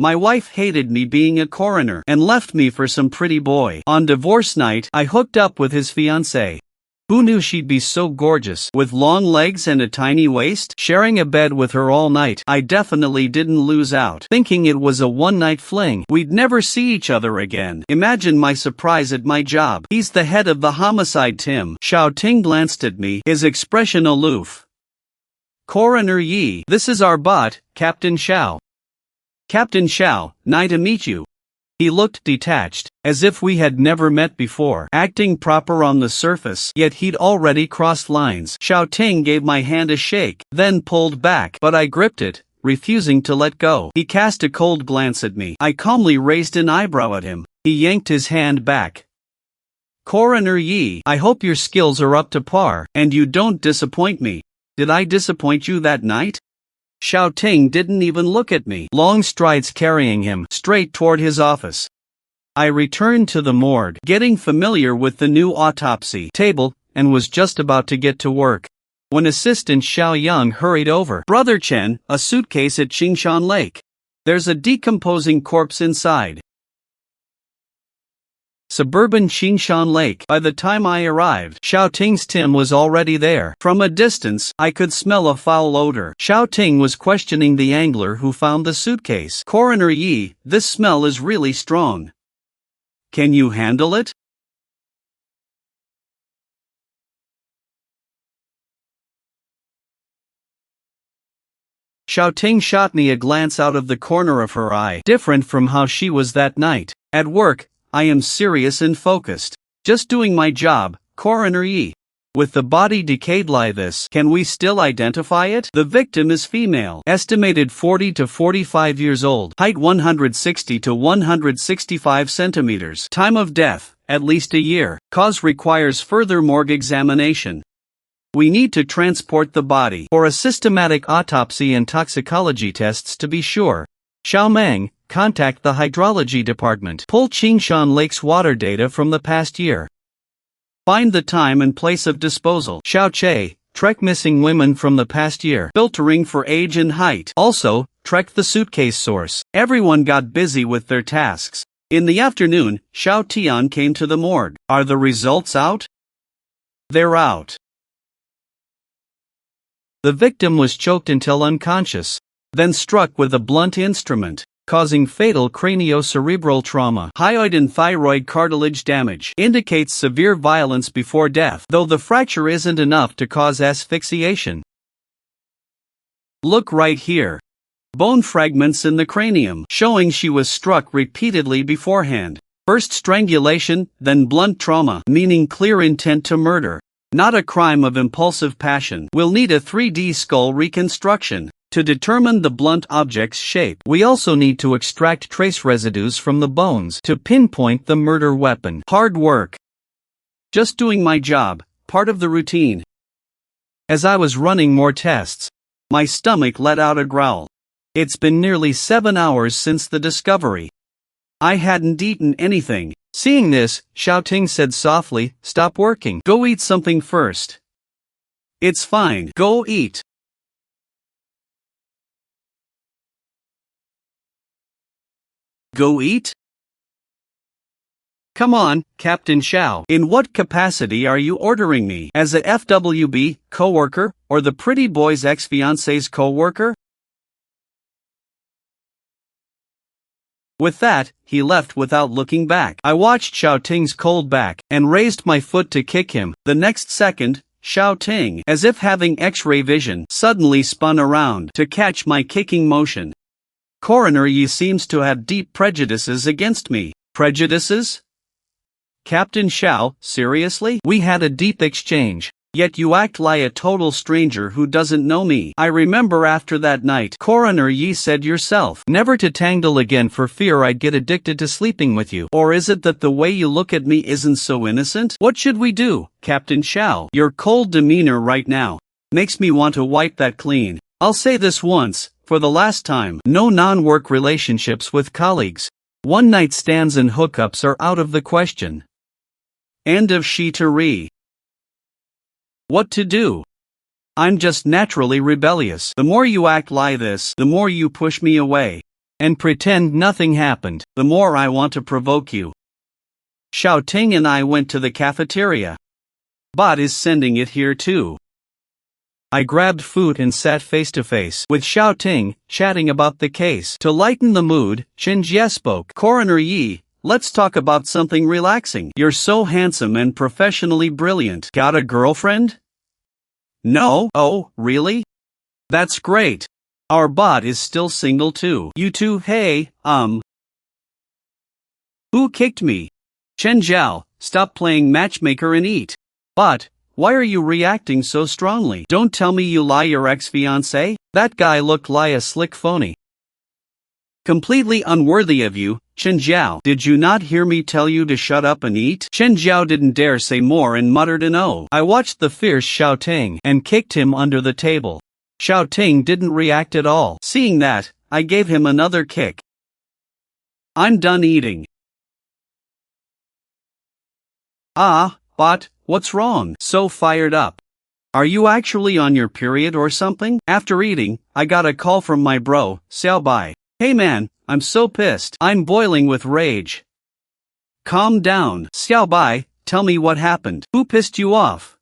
My wife hated me being a coroner and left me for some pretty boy. On divorce night, I hooked up with his fiancée. Who knew she'd be so gorgeous, with long legs and a tiny waist? Sharing a bed with her all night, I definitely didn't lose out. Thinking it was a one-night fling, we'd never see each other again. Imagine my surprise at my job. He's the head of the homicide team. Xiao Ting glanced at me, his expression aloof. Coroner Yi, this is our bot, Captain Xiao. Captain Xiao, nice to meet you. He looked detached, as if we had never met before, acting proper on the surface, yet he'd already crossed lines. Xiao Ting gave my hand a shake, then pulled back, but I gripped it, refusing to let go. He cast a cold glance at me. I calmly raised an eyebrow at him. He yanked his hand back. Coroner Yi, I hope your skills are up to par, and you don't disappoint me. Did I disappoint you that night? Xiao Ting didn't even look at me, long strides carrying him straight toward his office. I returned to the morgue, getting familiar with the new autopsy table, and was just about to get to work, when Assistant Xiao Yang hurried over. Brother Chen, a suitcase at Qingshan Lake. There's a decomposing corpse inside. Suburban Qingshan Lake. By the time I arrived, Xiao Ting's team was already there. From a distance, I could smell a foul odor. Xiao Ting was questioning the angler who found the suitcase. Coroner Yi, this smell is really strong. Can you handle it? Xiao Ting shot me a glance out of the corner of her eye, different from how she was that night. At work, I am serious and focused. Just doing my job, Coroner Yi. With the body decayed like this, can we still identify it? The victim is female, estimated 40 to 45 years old, height 160 to 165 centimeters. Time of death, at least a year. Cause requires further morgue examination. We need to transport the body for a systematic autopsy and toxicology tests to be sure. Xiao Meng, contact the hydrology department. Pull Qingshan Lake's water data from the past year. Find the time and place of disposal. Xiao Che, track missing women from the past year. Filtering for age and height. Also, track the suitcase source. Everyone got busy with their tasks. In the afternoon, Xiao Tian came to the morgue. Are the results out? They're out. The victim was choked until unconscious, then struck with a blunt instrument, causing fatal craniocerebral trauma. Hyoid and thyroid cartilage damage indicates severe violence before death, though the fracture isn't enough to cause asphyxiation. Look right here. Bone fragments in the cranium, showing she was struck repeatedly beforehand. First strangulation, then blunt trauma, meaning clear intent to murder. Not a crime of impulsive passion. We'll need a 3D skull reconstruction. To determine the blunt object's shape, we also need to extract trace residues from the bones to pinpoint the murder weapon. Hard work. Just doing my job, part of the routine. As I was running more tests, my stomach let out a growl. It's been nearly 7 hours since the discovery. I hadn't eaten anything. Seeing this, Xiao Ting said softly, "Stop working. Go eat something first." It's fine. Go eat. Go eat? Come on, Captain Xiao. In what capacity are you ordering me? As a FWB co-worker, or the pretty boy's ex-fiancée's co-worker? With that, he left without looking back. I watched Xiao Ting's cold back, and raised my foot to kick him. The next second, Xiao Ting, as if having X-ray vision, suddenly spun around to catch my kicking motion. Coroner Yi seems to have deep prejudices against me. Prejudices? Captain Xiao, seriously? We had a deep exchange. Yet you act like a total stranger who doesn't know me. I remember after that night, Coroner Yi said yourself, never to tangle again for fear I'd get addicted to sleeping with you. Or is it that the way you look at me isn't so innocent? What should we do, Captain Xiao? Your cold demeanor right now makes me want to wipe that clean. I'll say this once, for the last time, no non-work relationships with colleagues. One-night stands and hookups are out of the question. End of Shitari. What to do? I'm just naturally rebellious. The more you act like this, the more you push me away. and pretend nothing happened. The more I want to provoke you. Xiao Ting and I went to the cafeteria. Bot is sending it here too. I grabbed food and sat face to face with Xiao Ting, chatting about the case. To lighten the mood, Chen Jie spoke. Coroner Yi, let's talk about something relaxing. You're so handsome and professionally brilliant. Got a girlfriend? No. Oh, really? That's great. Our bot is still single too. You two, hey, Who kicked me? Chen Zhao, stop playing matchmaker and eat. Bot, why are you reacting so strongly? Don't tell me you lie your ex-fiancé? That guy looked like a slick phony. Completely unworthy of you, Chen Zhao. Did you not hear me tell you to shut up and eat? Chen Zhao didn't dare say more and muttered an "oh." I watched the fierce Xiao Ting and kicked him under the table. Xiao Ting didn't react at all. Seeing that, I gave him another kick. I'm done eating. But, what's wrong? So fired up. Are you actually on your period or something? After eating, I got a call from my bro, Xiao Bai. Hey man, I'm so pissed. I'm boiling with rage. Calm down. Xiao Bai, tell me what happened. Who pissed you off?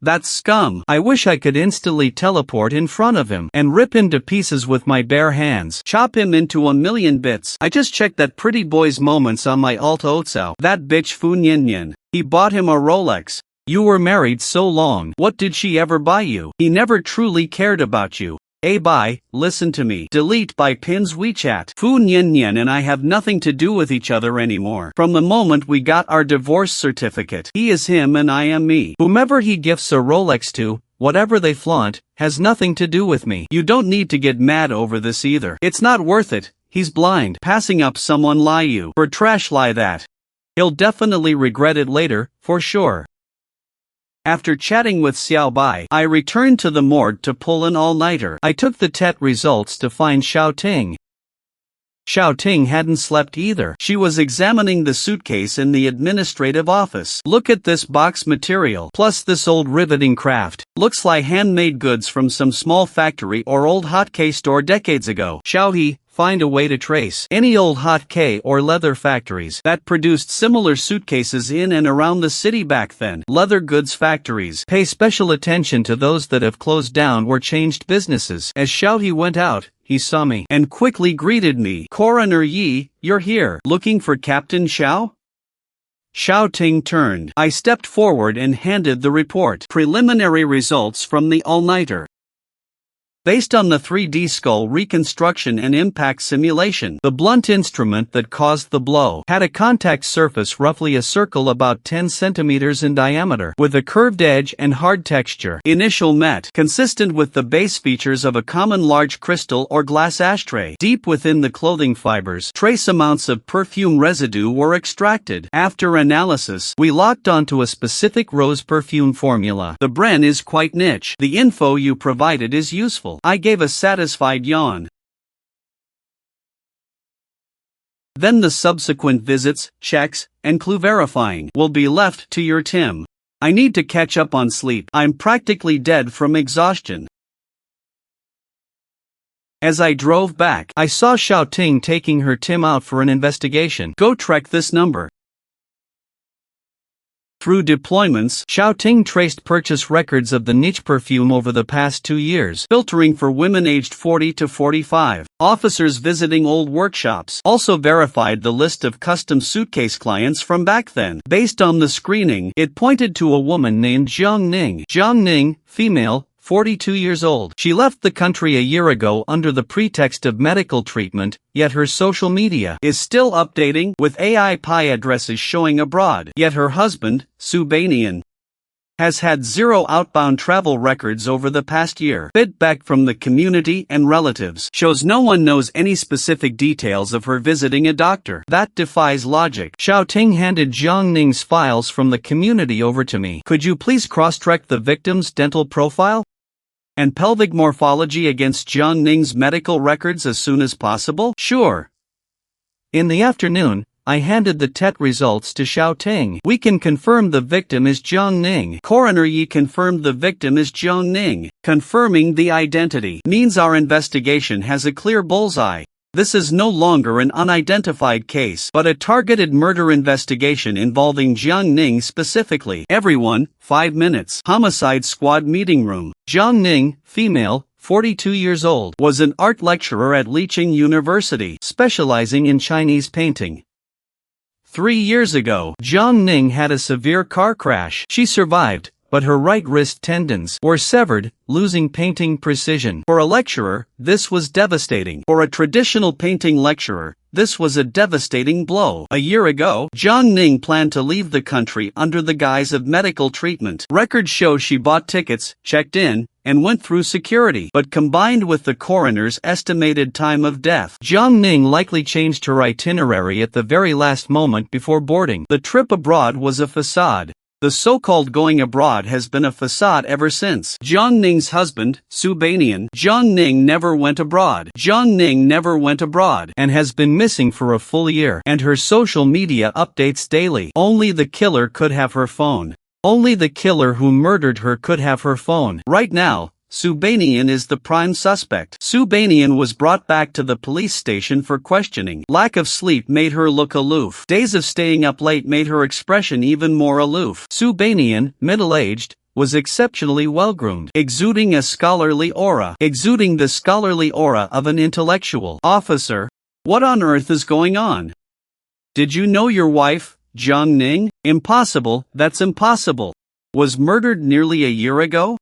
That scum. I wish I could instantly teleport in front of him and rip him to pieces with my bare hands. Chop him into a million bits. I just checked that pretty boy's moments on my alt Otsao. That bitch Fu Nian. He bought him a Rolex. You were married so long. What did she ever buy you? He never truly cared about you. Bai, listen to me. Delete Bai Pin's WeChat. Fu Nian and I have nothing to do with each other anymore. From the moment we got our divorce certificate, he is him and I am me. Whomever he gifts a Rolex to, whatever they flaunt, has nothing to do with me. You don't need to get mad over this either. It's not worth it. He's blind. Passing up someone lie you for trash lie that. He'll definitely regret it later, for sure. After chatting with Xiao Bai, I returned to the morgue to pull an all-nighter. I took the TET results to find Xiao Ting. Xiao Ting hadn't slept either. She was examining the suitcase in the administrative office. Look at this box material, plus this old riveting craft. Looks like handmade goods from some small factory or old hotcake store decades ago. Xiao He, find a way to trace any old hotcake or leather factories that produced similar suitcases in and around the city back then. Leather goods factories. Pay special attention to those that have closed down or changed businesses. As Xiao He went out, he saw me and quickly greeted me. Coroner Yi, you're here. Looking for Captain Xiao? Xiao Ting turned. I stepped forward and handed the report. Preliminary results from the all-nighter. Based on the 3D skull reconstruction and impact simulation, the blunt instrument that caused the blow had a contact surface roughly a circle about 10 centimeters in diameter, with a curved edge and hard texture. Initial met, consistent with the base features of a common large crystal or glass ashtray. Deep within the clothing fibers, trace amounts of perfume residue were extracted. After analysis, we locked onto a specific rose perfume formula. The brand is quite niche. The info you provided is useful. I gave a satisfied yawn. Then the subsequent visits, checks, and clue verifying will be left to your Tim. I need to catch up on sleep. I'm practically dead from exhaustion. As I drove back, I saw Xiao Ting taking her Tim out for an investigation. Go track this number. Through deployments, Xiao Ting traced purchase records of the niche perfume over the past 2 years, filtering for women aged 40 to 45. Officers visiting old workshops also verified the list of custom suitcase clients from back then. Based on the screening, it pointed to a woman named Jiang Ning. Jiang Ning, female, 42 years old. She left the country a year ago under the pretext of medical treatment, yet her social media is still updating with AI pie addresses showing abroad. Yet her husband, Su Banian, has had 0 outbound travel records over the past year. Feedback from the community and relatives shows no one knows any specific details of her visiting a doctor. That defies logic. Xiao Ting handed Jiang Ning's files from the community over to me. Could you please cross-check the victim's dental profile and pelvic morphology against Jiang Ning's medical records as soon as possible? Sure. In the afternoon, I handed the TET results to Xiao Ting. We can confirm the victim is Jiang Ning. Coroner Yi confirmed the victim is Jiang Ning. Confirming the identity means our investigation has a clear bullseye. This is no longer an unidentified case, but a targeted murder investigation involving Jiang Ning specifically. Everyone, 5 minutes. Homicide Squad meeting room. Jiang Ning, female, 42 years old, was an art lecturer at Liqing University, specializing in Chinese painting. 3 years ago, Jiang Ning had a severe car crash. She survived, but her right wrist tendons were severed, losing painting precision. For a lecturer, this was devastating. For a traditional painting lecturer, this was a devastating blow. A year ago, Jiang Ning planned to leave the country under the guise of medical treatment. Records show she bought tickets, checked in, and went through security. But combined with the coroner's estimated time of death, Jiang Ning likely changed her itinerary at the very last moment before boarding. The trip abroad was a facade. The so-called going abroad has been a facade ever since. Jiang Ning's husband, Su Banian, Jiang Ning never went abroad. Jiang Ning never went abroad and has been missing for a full year. And her social media updates daily. Only the killer could have her phone. Only the killer who murdered her could have her phone. Right now, Su Banian is the prime suspect. Su Banian was brought back to the police station for questioning. Lack of sleep made her look aloof. Days of staying up late made her expression even more aloof. Su Banian, middle-aged, was exceptionally well-groomed, exuding a scholarly aura. Exuding the scholarly aura of an intellectual. Officer, what on earth is going on? Did you know your wife, Jiang Ning? Impossible, that's impossible. Was murdered nearly a year ago?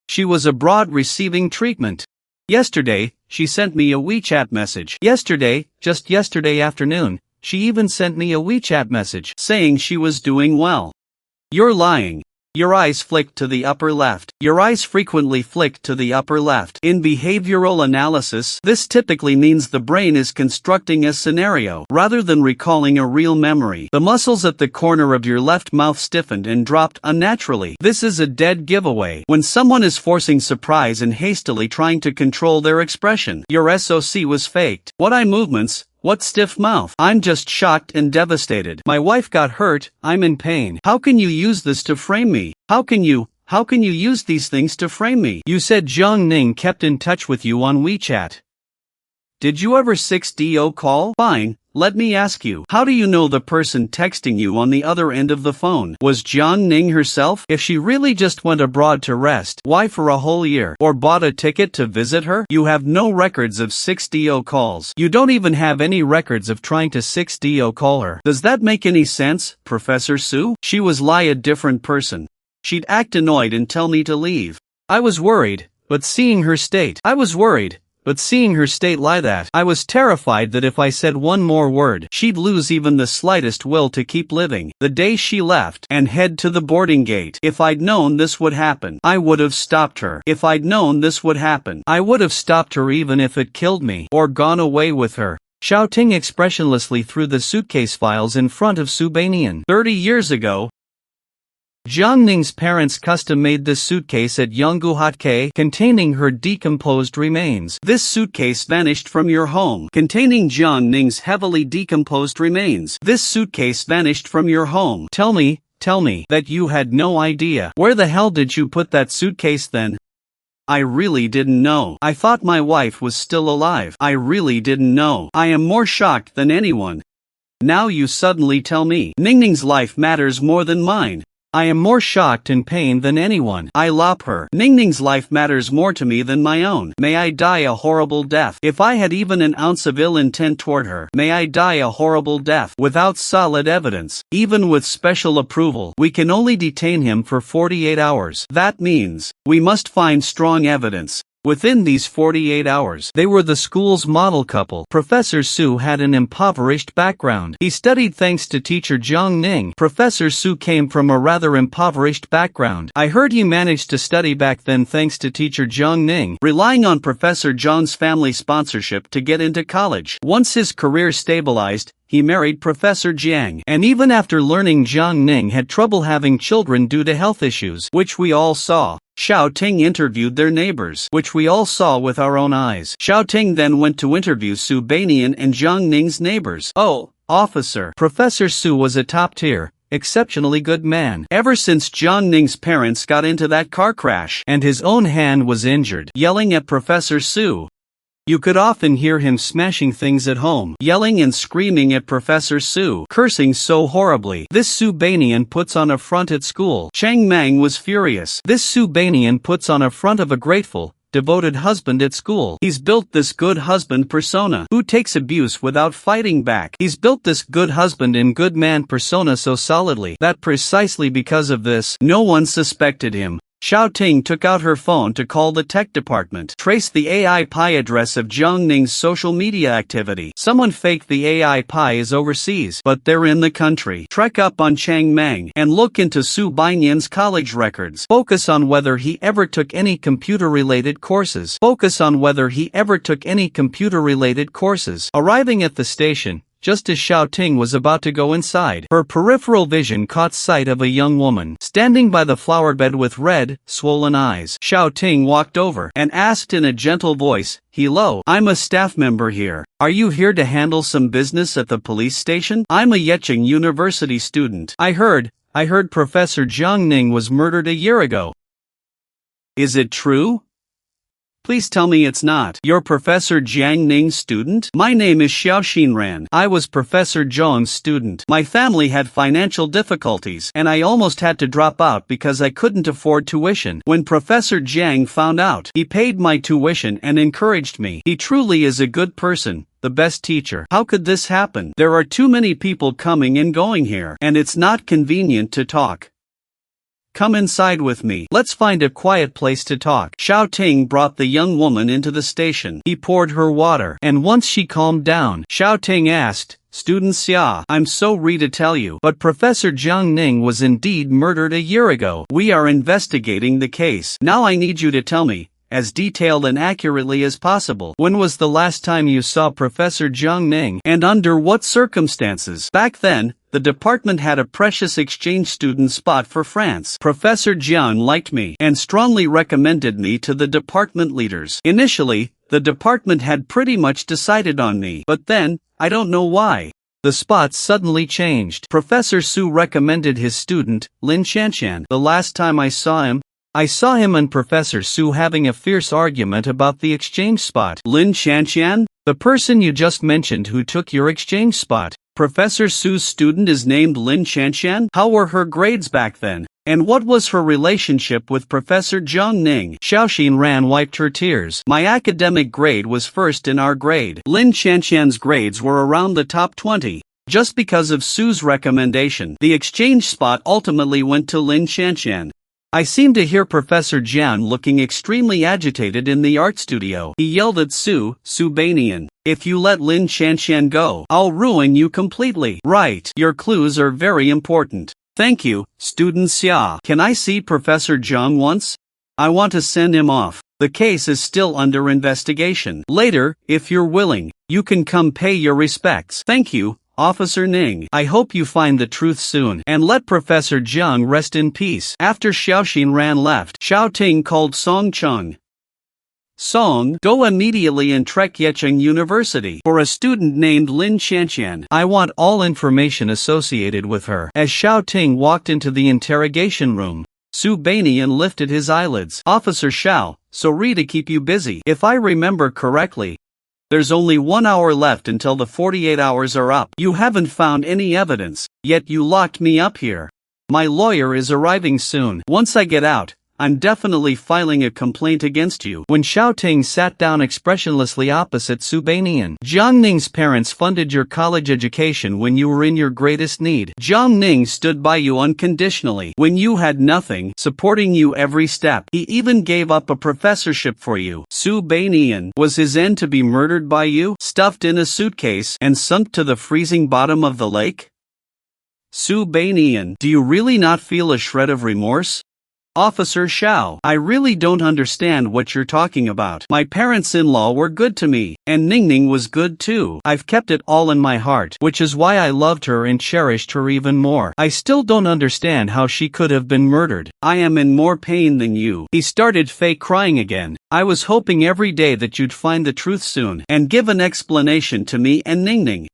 She was abroad receiving treatment. Yesterday, she sent me a WeChat message. Yesterday, just yesterday afternoon, she even sent me a WeChat message saying she was doing well. You're lying. Your eyes flick to the upper left. Your eyes frequently flick to the upper left. In behavioral analysis, this typically means the brain is constructing a scenario rather than recalling a real memory. The muscles at the corner of your left mouth stiffened and dropped unnaturally. This is a dead giveaway. When someone is forcing surprise and hastily trying to control their expression, your SOC was faked. What eye movements? What stiff mouth? I'm just shocked and devastated. My wife got hurt, I'm in pain. How can you use this to frame me? How can you use these things to frame me? You said Jiang Ning kept in touch with you on WeChat. Did you ever 6DO call? Fine, let me ask you. How do you know the person texting you on the other end of the phone was Jiang Ning herself? If she really just went abroad to rest, why for a whole year? Or bought a ticket to visit her? You have no records of 6DO calls. You don't even have any records of trying to 6DO call her. Does that make any sense, Professor Su? She was a different person. She'd act annoyed and tell me to leave. I was worried, but seeing her state like that, I was terrified that if I said one more word, she'd lose even the slightest will to keep living. The day she left and head to the boarding gate. If I'd known this would happen, I would have stopped her. If I'd known this would happen, I would have stopped her even if it killed me, or gone away with her. Shouting expressionlessly through the suitcase files in front of Su Banian. 30 years ago, Jiang Ning's parents custom-made this suitcase at Yongguhatke containing her decomposed remains. This suitcase vanished from your home containing Jiang Ning's heavily decomposed remains. This suitcase vanished from your home. Tell me that you had no idea. Where the hell did you put that suitcase then? I really didn't know. I thought my wife was still alive. I really didn't know. I am more shocked than anyone. Now you suddenly tell me Ningning's life matters more than mine. I am more shocked and pained than anyone. I lop her. Ningning's life matters more to me than my own. May I die a horrible death. If I had even an ounce of ill intent toward her, may I die a horrible death. Without solid evidence, even with special approval, we can only detain him for 48 hours. That means, we must find strong evidence. Within these 48 hours, they were the school's model couple. Professor Su had an impoverished background. He studied thanks to teacher Jiang Ning. Professor Su came from a rather impoverished background. I heard he managed to study back then thanks to teacher Jiang Ning, relying on Professor Zhang's family sponsorship to get into college. Once his career stabilized, he married Professor Jiang. And even after learning Jiang Ning had trouble having children due to health issues, which we all saw, Xiao Ting interviewed their neighbors, which we all saw with our own eyes. Xiao Ting then went to interview Su Banian and Jiang Ning's neighbors. Oh, officer. Professor Su was a top-tier, exceptionally good man. Ever since Jiang Ning's parents got into that car crash, and his own hand was injured, yelling at Professor Su. You could often hear him smashing things at home, yelling and screaming at Professor Su, cursing so horribly. This Subanian puts on a front at school. Chang Mang was furious. This Subanian puts on a front of a grateful, devoted husband at school. He's built this good husband persona, who takes abuse without fighting back. He's built this good husband and good man persona so solidly that precisely because of this, no one suspected him. Xiao Ting took out her phone to call the tech department. Trace the AI Pi address of Jiang Ning's social media activity. Someone faked the AI Pi is overseas, but they're in the country. Trek up on Chang Mang and look into Su Bainian's college records. Focus on whether he ever took any computer-related courses. Arriving at the station, just as Xiao Ting was about to go inside, her peripheral vision caught sight of a young woman standing by the flower bed with red, swollen eyes. Xiao Ting walked over and asked in a gentle voice, "Hello, I'm a staff member here. Are you here to handle some business at the police station? I'm a Yecheng University student. I heard Professor Jiang Ning was murdered a year ago. Is it true? Please tell me it's not. You're Professor Jiang Ning's student? My name is Xiao Xinran. I was Professor Zhong's student. My family had financial difficulties, and I almost had to drop out because I couldn't afford tuition. When Professor Jiang found out, he paid my tuition and encouraged me. He truly is a good person, the best teacher. How could this happen? There are too many people coming and going here, and it's not convenient to talk. Come inside with me. Let's find a quiet place to talk." Xiao Ting brought the young woman into the station. He poured her water, and once she calmed down, Xiao Ting asked, "Student Xia, I'm sorry to tell you, but Professor Jiang Ning was indeed murdered a year ago. We are investigating the case. Now I need you to tell me, as detailed and accurately as possible, when was the last time you saw Professor Jiang Ning, and under what circumstances?" Back then, the department had a precious exchange student spot for France. Professor Jiang liked me and strongly recommended me to the department leaders. Initially, the department had pretty much decided on me, but then, I don't know why, the spot suddenly changed. Professor Su recommended his student, Lin Shanshan. The last time I saw him and Professor Su having a fierce argument about the exchange spot. Lin Shanshan? The person you just mentioned who took your exchange spot. Professor Su's student is named Lin Shanshan? How were her grades back then? And what was her relationship with Professor Jiang Ning? Xiao Xinran wiped her tears. My academic grade was first in our grade. Lin Shanshan's grades were around the top 20. Just because of Su's recommendation, the exchange spot ultimately went to Lin Shanshan. I seem to hear Professor Jiang looking extremely agitated in the art studio. He yelled at Subanian. "If you let Lin Shanshan go, I'll ruin you completely." Right. Your clues are very important. Thank you, Student Xia. Can I see Professor Jiang once? I want to send him off. The case is still under investigation. Later, if you're willing, you can come pay your respects. Thank you, Officer Ning. I hope you find the truth soon, and let Professor Jiang rest in peace. After Xiao Xinran left, Xiao Ting called Song Chung. Song, go immediately and Trek Yecheng University for a student named Lin Shanshan. I want all information associated with her. As Xiao Ting walked into the interrogation room, Su Bainian lifted his eyelids. Officer Xiao, sorry to keep you busy. If I remember correctly, there's only 1 hour left until the 48 hours are up. You haven't found any evidence, yet you locked me up here. My lawyer is arriving soon. Once I get out, I'm definitely filing a complaint against you. When Xiao Ting sat down expressionlessly opposite Subanian, Jiang Ning's parents funded your college education when you were in your greatest need. Jiang Ning stood by you unconditionally when you had nothing, supporting you every step. He even gave up a professorship for you. Subanian, was his end to be murdered by you, stuffed in a suitcase, and sunk to the freezing bottom of the lake? Subanian, do you really not feel a shred of remorse? Officer Xiao, I really don't understand what you're talking about. My parents-in-law were good to me, and Ningning was good too. I've kept it all in my heart, which is why I loved her and cherished her even more. I still don't understand how she could have been murdered. I am in more pain than you. He started fake crying again. I was hoping every day that you'd find the truth soon, and give an explanation to me and Ningning.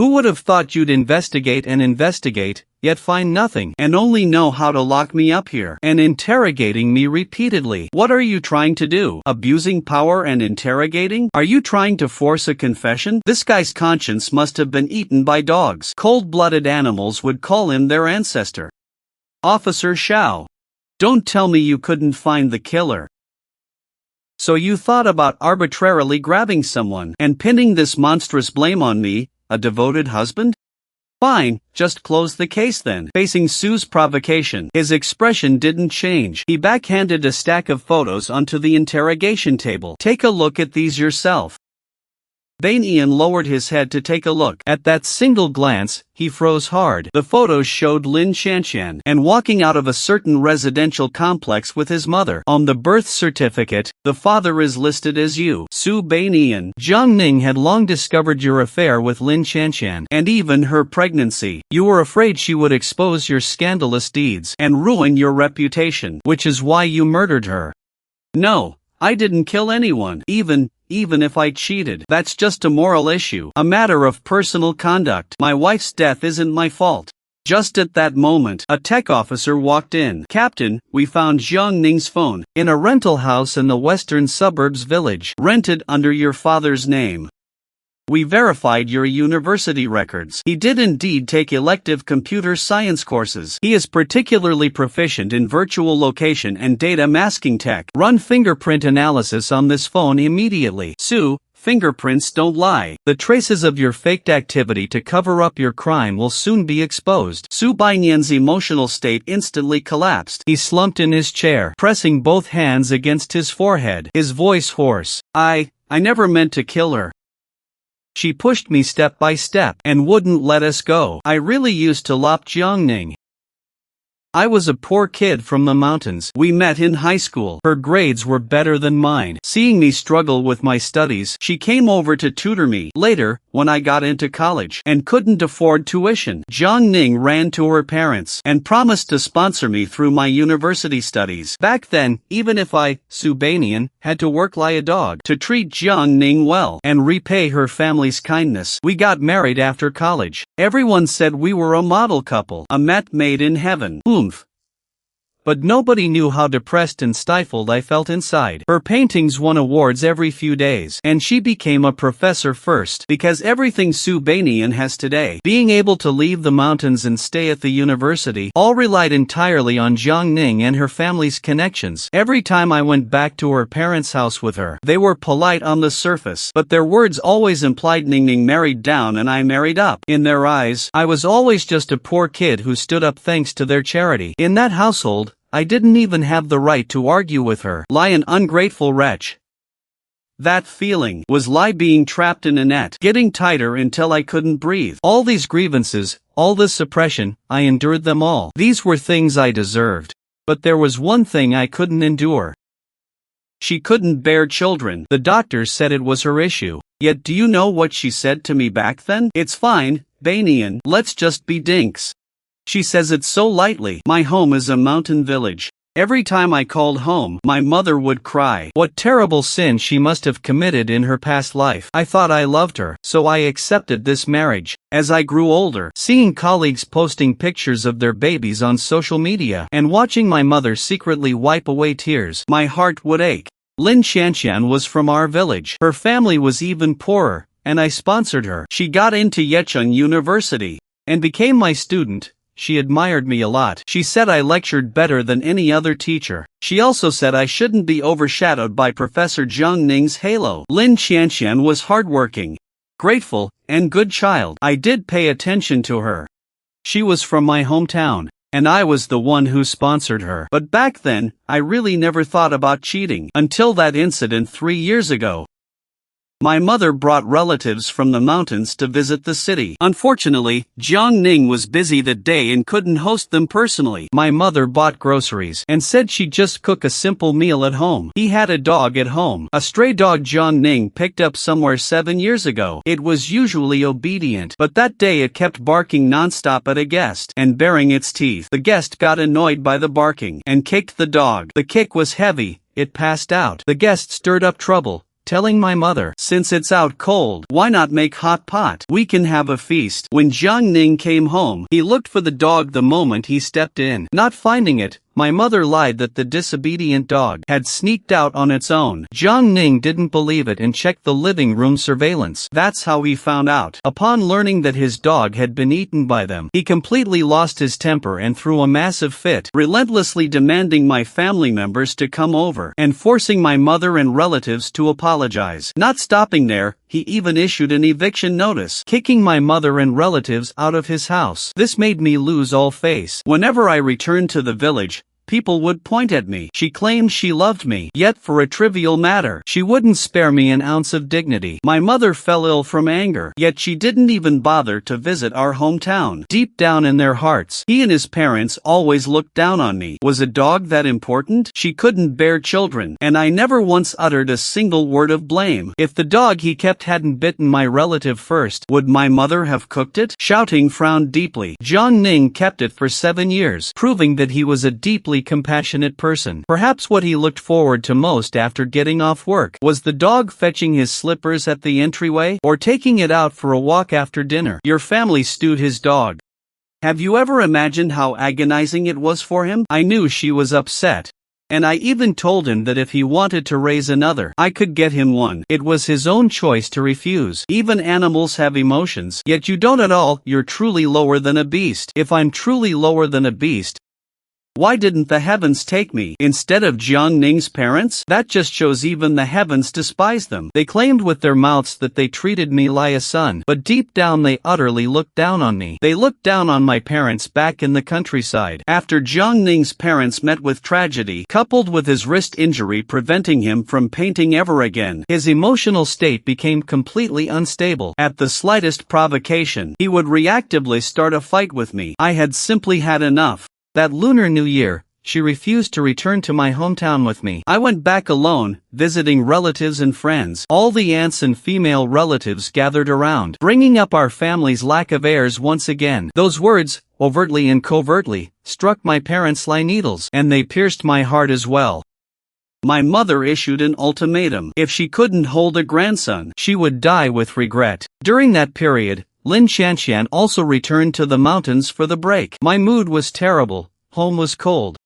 Who would have thought you'd investigate and investigate, yet find nothing, and only know how to lock me up here, and interrogating me repeatedly? What are you trying to do? Abusing power and interrogating? Are you trying to force a confession? This guy's conscience must have been eaten by dogs. Cold-blooded animals would call him their ancestor. Officer Shao. Don't tell me you couldn't find the killer. So you thought about arbitrarily grabbing someone and pinning this monstrous blame on me, a devoted husband? Fine, just close the case then. Facing Sue's provocation, his expression didn't change. He backhanded a stack of photos onto the interrogation table. Take a look at these yourself. Ian lowered his head to take a look. At that single glance, he froze hard. The photos showed Lin Qianqian and walking out of a certain residential complex with his mother. On the birth certificate, the father is listed as you, Su Banian. Jiang Ning had long discovered your affair with Lin Qianqian, and even her pregnancy. You were afraid she would expose your scandalous deeds and ruin your reputation, which is why you murdered her. No, I didn't kill anyone, even if I cheated. That's just a moral issue, a matter of personal conduct. My wife's death isn't my fault. Just at that moment, a tech officer walked in. Captain, we found Jiang Ning's phone in a rental house in the western suburbs village, rented under your father's name. We verified your university records. He did indeed take elective computer science courses. He is particularly proficient in virtual location and data masking tech. Run fingerprint analysis on this phone immediately. Sue, fingerprints don't lie. The traces of your faked activity to cover up your crime will soon be exposed. Su Bainian's emotional state instantly collapsed. He slumped in his chair, pressing both hands against his forehead, his voice hoarse. I never meant to kill her. She pushed me step by step and wouldn't let us go. I really used to love Jiang Ning. I was a poor kid from the mountains. We met in high school. Her grades were better than mine. Seeing me struggle with my studies, she came over to tutor me. Later, when I got into college and couldn't afford tuition, Jiang Ning ran to her parents and promised to sponsor me through my university studies. Back then, even if I, Su Banian, had to work like a dog to treat Jiang Ning well and repay her family's kindness. We got married after college. Everyone said we were a model couple, a match made in heaven. But nobody knew how depressed and stifled I felt inside. Her paintings won awards every few days, and she became a professor first, because everything Su Banian has today, being able to leave the mountains and stay at the university, all relied entirely on Jiang Ning and her family's connections. Every time I went back to her parents' house with her, they were polite on the surface, but their words always implied Ning married down and I married up. In their eyes, I was always just a poor kid who stood up thanks to their charity. In that household, I didn't even have the right to argue with her. Lie, an ungrateful wretch. That feeling was like being trapped in a net, getting tighter until I couldn't breathe. All these grievances, all this suppression, I endured them all. These were things I deserved. But there was one thing I couldn't endure. She couldn't bear children. The doctors said it was her issue. Yet do you know what she said to me back then? It's fine, Banian, let's just be dinks. She says it so lightly. My home is a mountain village. Every time I called home, my mother would cry. What terrible sin she must have committed in her past life. I thought I loved her, so I accepted this marriage. As I grew older, seeing colleagues posting pictures of their babies on social media, and watching my mother secretly wipe away tears, my heart would ache. Lin Qianqian was from our village. Her family was even poorer, and I sponsored her. She got into Yecheng University, and became my student. She admired me a lot. She said I lectured better than any other teacher. She also said I shouldn't be overshadowed by Professor Jiang Ning's halo. Lin Qianqian was hardworking, grateful, and good child. I did pay attention to her. She was from my hometown, and I was the one who sponsored her. But back then, I really never thought about cheating, until that incident 3 years ago. My mother brought relatives from the mountains to visit the city. Unfortunately, Jiang Ning was busy that day and couldn't host them personally. My mother bought groceries and said she'd just cook a simple meal at home. He had a dog at home, a stray dog Jiang Ning picked up somewhere 7 years ago. It was usually obedient, but that day it kept barking nonstop at a guest and baring its teeth. The guest got annoyed by the barking and kicked the dog. The kick was heavy, it passed out. The guest stirred up trouble, telling my mother, "Since it's out cold, why not make hot pot? We can have a feast." When Jiang Ning came home, he looked for the dog the moment he stepped in. Not finding it, my mother lied that the disobedient dog had sneaked out on its own. Jiang Ning didn't believe it and checked the living room surveillance. That's how he found out. Upon learning that his dog had been eaten by them, he completely lost his temper and threw a massive fit, relentlessly demanding my family members to come over and forcing my mother and relatives to apologize. Not stopping there, he even issued an eviction notice, kicking my mother and relatives out of his house. This made me lose all face. Whenever I returned to the village, people would point at me. She claimed she loved me, yet for a trivial matter, she wouldn't spare me an ounce of dignity. My mother fell ill from anger, yet she didn't even bother to visit our hometown. Deep down in their hearts, he and his parents always looked down on me. Was a dog that important? She couldn't bear children, and I never once uttered a single word of blame. If the dog he kept hadn't bitten my relative first, would my mother have cooked it? Shouting frowned deeply. Jiang Ning kept it for 7 years, proving that he was a deeply compassionate person. Perhaps what he looked forward to most after getting off work was the dog fetching his slippers at the entryway, or taking it out for a walk after dinner. Your family stewed his dog. Have you ever imagined how agonizing it was for him? I knew she was upset, and I even told him that if he wanted to raise another, I could get him one. It was his own choice to refuse. Even animals have emotions, yet you don't at all. You're truly lower than a beast. If I'm truly lower than a beast, why didn't the heavens take me instead of Jiang Ning's parents? That just shows even the heavens despise them. They claimed with their mouths that they treated me like a son, but deep down they utterly looked down on me. They looked down on my parents back in the countryside. After Jiang Ning's parents met with tragedy, coupled with his wrist injury preventing him from painting ever again, his emotional state became completely unstable. At the slightest provocation, he would reactively start a fight with me. I had simply had enough. That Lunar New Year, she refused to return to my hometown with me. I went back alone, visiting relatives and friends. All the aunts and female relatives gathered around, bringing up our family's lack of heirs once again. Those words, overtly and covertly, struck my parents like needles, and they pierced my heart as well. My mother issued an ultimatum. If she couldn't hold a grandson, she would die with regret. During that period, Lin Shanshan also returned to the mountains for the break. My mood was terrible, home was cold.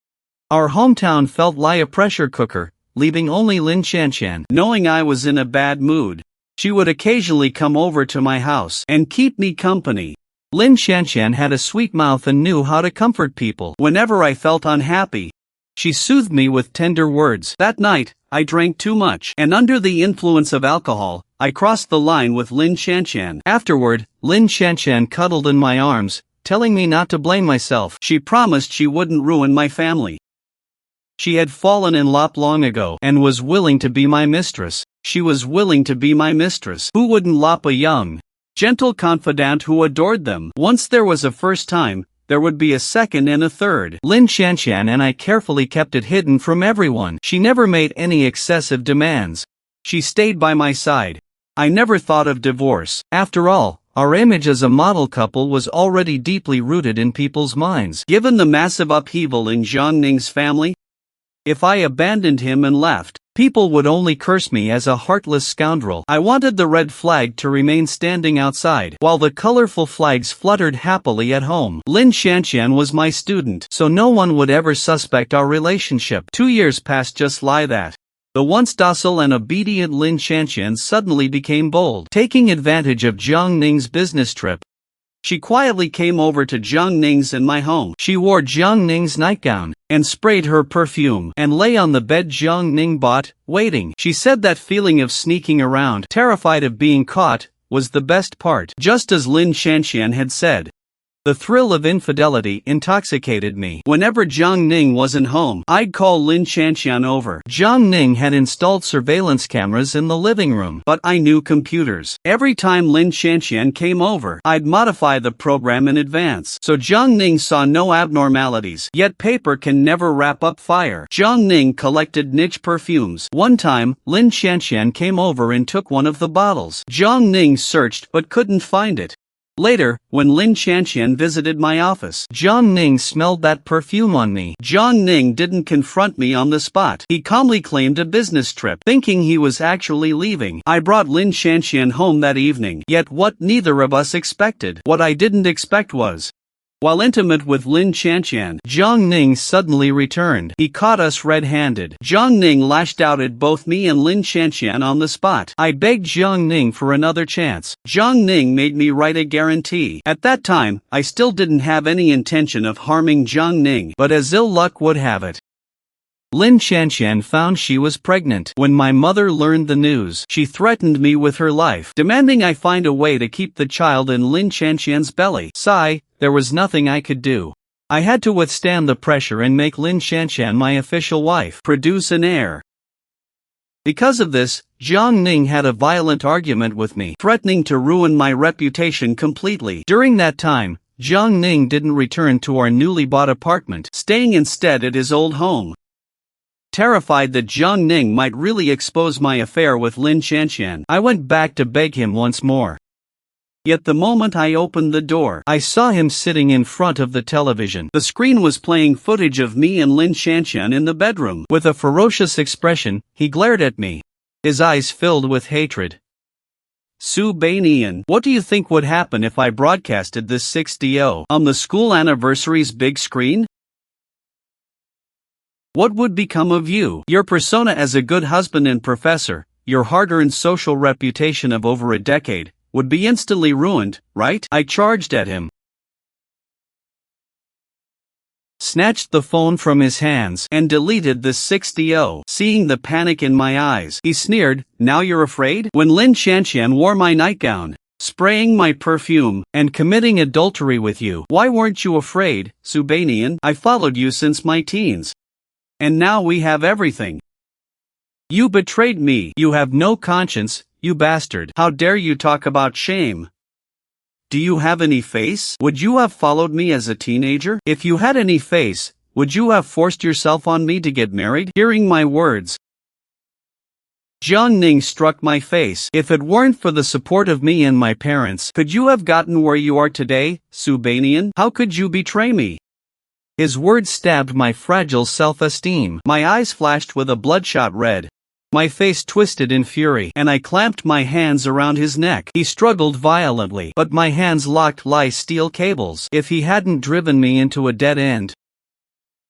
Our hometown felt like a pressure cooker, leaving only Lin Shanshan. Knowing I was in a bad mood, she would occasionally come over to my house and keep me company. Lin Shanshan had a sweet mouth and knew how to comfort people. Whenever I felt unhappy, she soothed me with tender words. That night, I drank too much, and under the influence of alcohol, I crossed the line with Lin Shanshan. Afterward, Lin Shanshan cuddled in my arms, telling me not to blame myself. She promised she wouldn't ruin my family. She had fallen in love long ago and was willing to be my mistress. She was willing to be my mistress. Who wouldn't love a young, gentle confidant who adored them? Once there was a first time, there would be a second and a third. Lin Shanshan and I carefully kept it hidden from everyone. She never made any excessive demands. She stayed by my side. I never thought of divorce. After all, our image as a model couple was already deeply rooted in people's minds. Given the massive upheaval in Jiang Ning's family, if I abandoned him and left, people would only curse me as a heartless scoundrel. I wanted the red flag to remain standing outside, while the colorful flags fluttered happily at home. Lin Shanshan was my student, so no one would ever suspect our relationship. 2 years passed just like that. The once docile and obedient Lin Shanshan suddenly became bold. Taking advantage of Jiang Ning's business trip, she quietly came over to Jiang Ning's and my home. She wore Jiang Ning's nightgown, and sprayed her perfume, and lay on the bed Jiang Ning bought, waiting. She said that feeling of sneaking around, terrified of being caught, was the best part. Just as Lin Shanshan had said. The thrill of infidelity intoxicated me. Whenever Jiang Ning wasn't home, I'd call Lin Shanshan over. Jiang Ning had installed surveillance cameras in the living room, but I knew computers. Every time Lin Shanshan came over, I'd modify the program in advance, so Jiang Ning saw no abnormalities. Yet paper can never wrap up fire. Jiang Ning collected niche perfumes. One time, Lin Shanshan came over and took one of the bottles. Jiang Ning searched but couldn't find it. Later, when Lin Chanqian visited my office, Jiang Ning smelled that perfume on me. Jiang Ning didn't confront me on the spot. He calmly claimed a business trip, thinking he was actually leaving. I brought Lin Chanqian home that evening, yet what neither of us expected. What I didn't expect was, while intimate with Lin Chanqian, Jiang Ning suddenly returned. He caught us red-handed. Jiang Ning lashed out at both me and Lin Chanqian on the spot. I begged Jiang Ning for another chance. Jiang Ning made me write a guarantee. At that time, I still didn't have any intention of harming Jiang Ning, but as ill luck would have it, Lin Chanqian found she was pregnant. When my mother learned the news, she threatened me with her life, demanding I find a way to keep the child in Lin Chanqian's belly. Sigh, there was nothing I could do. I had to withstand the pressure and make Lin Chanqian my official wife, produce an heir. Because of this, Jiang Ning had a violent argument with me, threatening to ruin my reputation completely. During that time, Jiang Ning didn't return to our newly bought apartment, staying instead at his old home. Terrified that Jiang Ning might really expose my affair with Lin Chanqian, I went back to beg him once more. Yet the moment I opened the door, I saw him sitting in front of the television. The screen was playing footage of me and Lin Chanqian in the bedroom. With a ferocious expression, he glared at me, his eyes filled with hatred. Su Bainian, what do you think would happen if I broadcasted this 6DO on the school anniversary's big screen? What would become of you? Your persona as a good husband and professor, your hard-earned social reputation of over a decade, would be instantly ruined, right? I charged at him, snatched the phone from his hands, and deleted the 6DO. Seeing the panic in my eyes, he sneered, now you're afraid? When Lin Chanqian wore my nightgown, spraying my perfume, and committing adultery with you, why weren't you afraid, Su Bainian? I followed you since my teens. And now we have everything. You betrayed me. You have no conscience, you bastard. How dare you talk about shame? Do you have any face? Would you have followed me as a teenager? If you had any face, would you have forced yourself on me to get married? Hearing my words, Jiang Ning struck my face. If it weren't for the support of me and my parents, could you have gotten where you are today, Su Bainian? How could you betray me? His words stabbed my fragile self-esteem. My eyes flashed with a bloodshot red. My face twisted in fury, and I clamped my hands around his neck. He struggled violently, but my hands locked like steel cables. If he hadn't driven me into a dead end,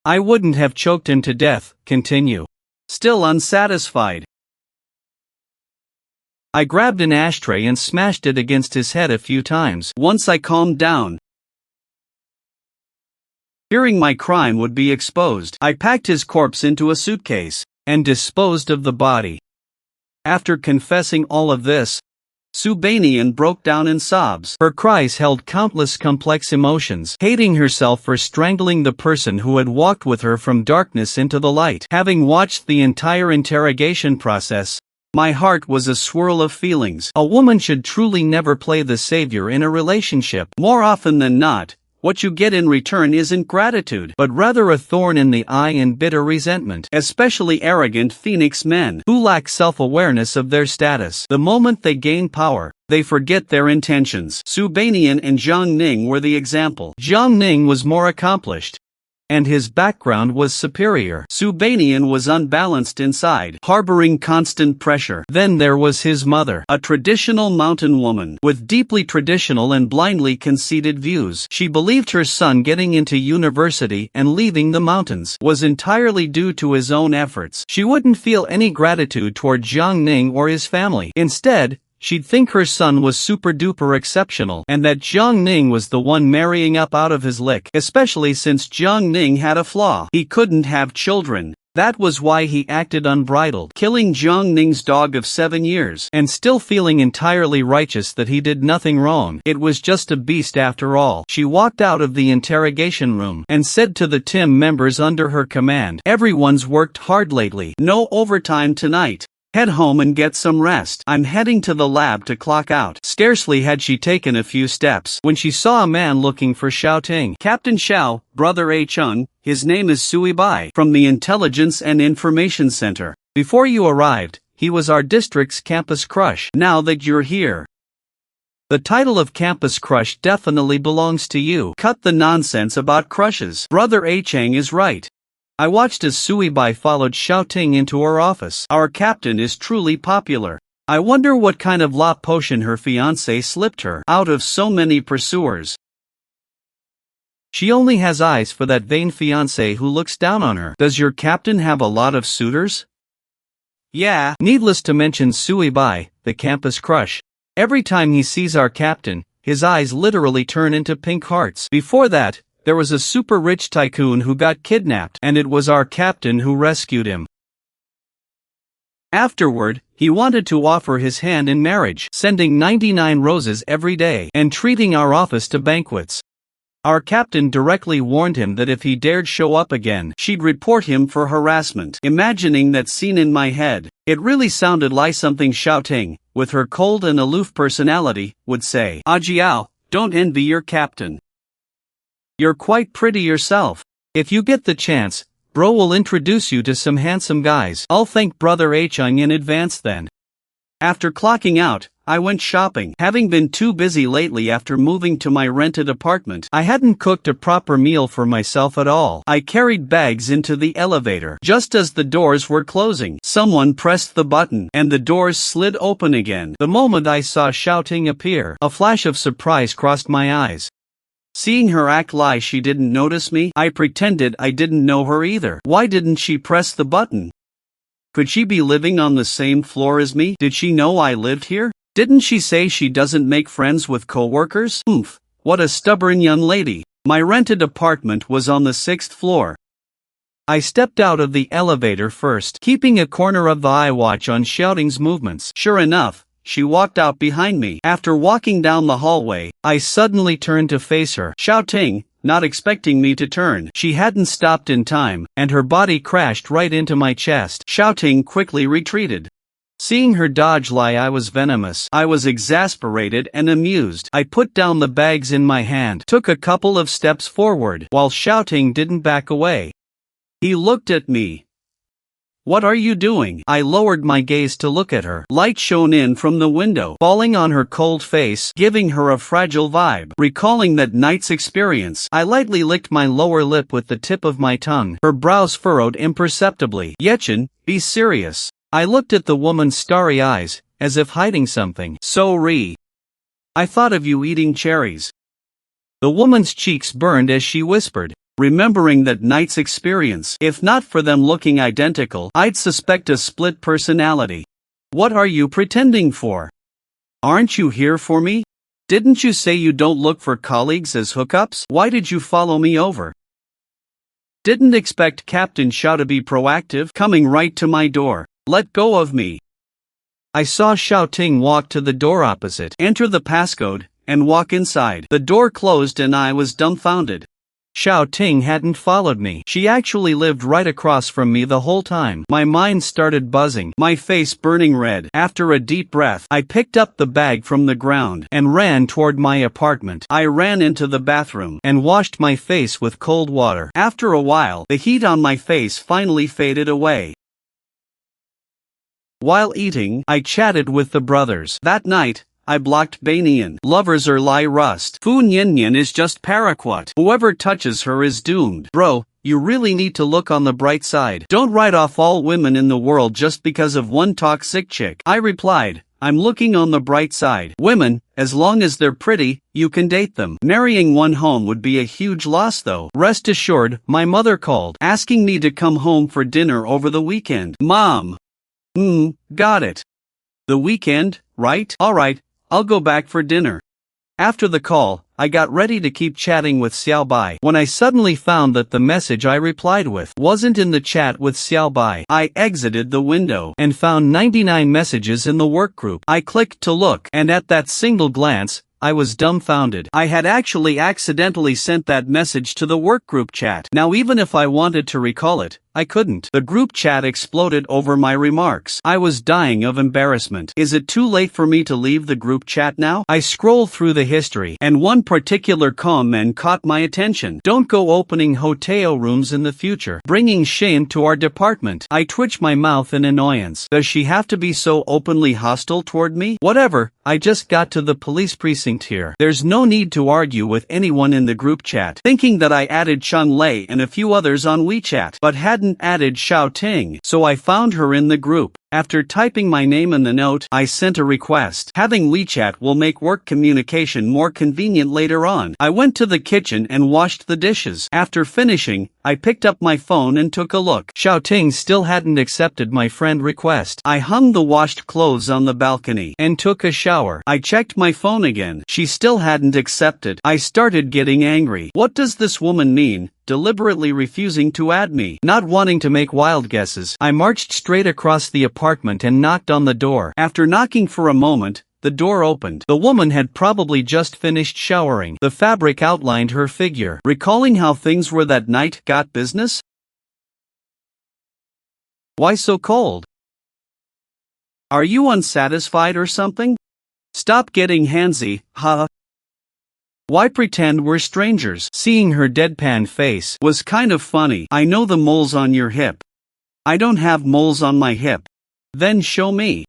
I wouldn't have choked him to death. Continue. Still unsatisfied, I grabbed an ashtray and smashed it against his head a few times. Once I calmed down, fearing my crime would be exposed, I packed his corpse into a suitcase and disposed of the body. After confessing all of this, Su Bainian broke down in sobs. Her cries held countless complex emotions, hating herself for strangling the person who had walked with her from darkness into the light. Having watched the entire interrogation process, my heart was a swirl of feelings. A woman should truly never play the savior in a relationship. More often than not, what you get in return isn't gratitude, but rather a thorn in the eye and bitter resentment. Especially arrogant Phoenix men, who lack self-awareness of their status. The moment they gain power, they forget their intentions. Su Bainian and Jiang Ning were the example. Jiang Ning was more accomplished, and his background was superior. Su Bainian was unbalanced inside, harboring constant pressure. Then there was his mother, a traditional mountain woman, with deeply traditional and blindly conceited views. She believed her son getting into university and leaving the mountains was entirely due to his own efforts. She wouldn't feel any gratitude toward Jiang Ning or his family. Instead, she'd think her son was super-duper exceptional, and that Jiang Ning was the one marrying up out of his lick, especially since Jiang Ning had a flaw. He couldn't have children. That was why he acted unbridled, killing Jiang Ning's dog of 7 years, and still feeling entirely righteous that he did nothing wrong. It was just a beast after all. She walked out of the interrogation room and said to the team members under her command, "Everyone's worked hard lately. No overtime tonight. Head home and get some rest. I'm heading to the lab to clock out." Scarcely had she taken a few steps when she saw a man looking for Xiao Ting. "Captain Xiao, brother A Chung, his name is Sui Bai, from the Intelligence and Information Center. Before you arrived, he was our district's campus crush. Now that you're here, The title of Campus Crush definitely belongs to you. Cut the nonsense about crushes. Brother A Chang is right. I watched as Sui Bai followed Xiaoting into her office. Our captain is truly popular. I wonder what kind of la potion her fiancé slipped her out of so many pursuers. She only has eyes for that vain fiancé who looks down on her. Does your captain have a lot of suitors? Yeah. Needless to mention Sui Bai, the campus crush. Every time he sees our captain, his eyes literally turn into pink hearts. Before that, there was a super rich tycoon who got kidnapped, and it was our captain who rescued him. Afterward, he wanted to offer his hand in marriage, sending 99 roses every day, and treating our office to banquets. Our captain directly warned him that if he dared show up again, she'd report him for harassment. Imagining that scene in my head, it really sounded like something Xiaoting, with her cold and aloof personality, would say. Jiao, don't envy your captain. You're quite pretty yourself. If you get the chance, bro will introduce you to some handsome guys. I'll thank brother A Chang in advance then. After clocking out, I went shopping. Having been too busy lately after moving to my rented apartment, I hadn't cooked a proper meal for myself at all. I carried bags into the elevator. Just as the doors were closing, someone pressed the button, and the doors slid open again. The moment I saw Xiaoting appear, a flash of surprise crossed my eyes. Seeing her act like she didn't notice me, I pretended I didn't know her either. Why didn't she press the button? Could she be living on the same floor as me? Did she know I lived here? Didn't she say she doesn't make friends with co-workers? Oomph, what a stubborn young lady. My rented apartment was on the 6th floor. I stepped out of the elevator first, keeping a corner of the eye watch on Xiaoting's movements. Sure enough, she walked out behind me. After walking down the hallway, I suddenly turned to face her. Xiaoting, not expecting me to turn. She hadn't stopped in time, and her body crashed right into my chest. Xiaoting quickly retreated. Seeing her dodge like I was venomous, I was exasperated and amused. I put down the bags in my hand, took a couple of steps forward, while Xiaoting didn't back away. He looked at me. What are you doing? I lowered my gaze to look at her. Light shone in from the window, falling on her cold face, giving her a fragile vibe. Recalling that night's experience, I lightly licked my lower lip with the tip of my tongue. Her brows furrowed imperceptibly. Yechen, be serious. I looked at the woman's starry eyes, as if hiding something. Sorry. I thought of you eating cherries. The woman's cheeks burned as she whispered, remembering that night's experience. If not for them looking identical, I'd suspect a split personality. What are you pretending for? Aren't you here for me? Didn't you say you don't look for colleagues as hookups? Why did you follow me over? Didn't expect Captain Xiao to be proactive, coming right to my door. Let go of me. I saw Xiaoting walk to the door opposite, enter the passcode, and walk inside. The door closed and I was dumbfounded. Xiaoting hadn't followed me. She actually lived right across from me the whole time. My mind started buzzing, my face burning red. After a deep breath, I picked up the bag from the ground and ran toward my apartment. I ran into the bathroom and washed my face with cold water. After a while, the heat on my face finally faded away. While eating, I chatted with the brothers. That night, I blocked Banian. Lovers are like rust. Fu Nian is just paraquat. Whoever touches her is doomed. Bro, you really need to look on the bright side. Don't write off all women in the world just because of one toxic chick. I replied, I'm looking on the bright side. Women, as long as they're pretty, you can date them. Marrying one home would be a huge loss though. Rest assured, my mother called, asking me to come home for dinner over the weekend. Mom. Got it. The weekend, right? Alright, I'll go back for dinner. After the call, I got ready to keep chatting with Xiao Bai when I suddenly found that the message I replied with wasn't in the chat with Xiao Bai. I exited the window and found 99 messages in the work group. I clicked to look, and at that single glance, I was dumbfounded. I had actually accidentally sent that message to the workgroup chat. Now even if I wanted to recall it, I couldn't. The group chat exploded over my remarks. I was dying of embarrassment. Is it too late for me to leave the group chat now? I scrolled through the history, and one particular comment caught my attention. Don't go opening hotel rooms in the future, bringing shame to our department. I twitch my mouth in annoyance. Does she have to be so openly hostile toward me? Whatever, I just got to the police precinct here. There's no need to argue with anyone in the group chat. Thinking that I added Chun Lei and a few others on WeChat, but hadn't added Xiao Ting, so I found her in the group. After typing my name in the note, I sent a request. Having WeChat will make work communication more convenient later on. I went to the kitchen and washed the dishes. After finishing, I picked up my phone and took a look. Xiao Ting still hadn't accepted my friend request. I hung the washed clothes on the balcony and took a shower. I checked my phone again. She still hadn't accepted. I started getting angry. What does this woman mean? Deliberately refusing to add me. Not wanting to make wild guesses, I marched straight across the apartment and knocked on the door. After knocking for a moment, the door opened. The woman had probably just finished showering. The fabric outlined her figure. Recalling how things were that night, got business? Why so cold? Are you unsatisfied or something? Stop getting handsy, huh? Why pretend we're strangers? Seeing her deadpan face was kind of funny. I know the moles on your hip. I don't have moles on my hip. Then show me.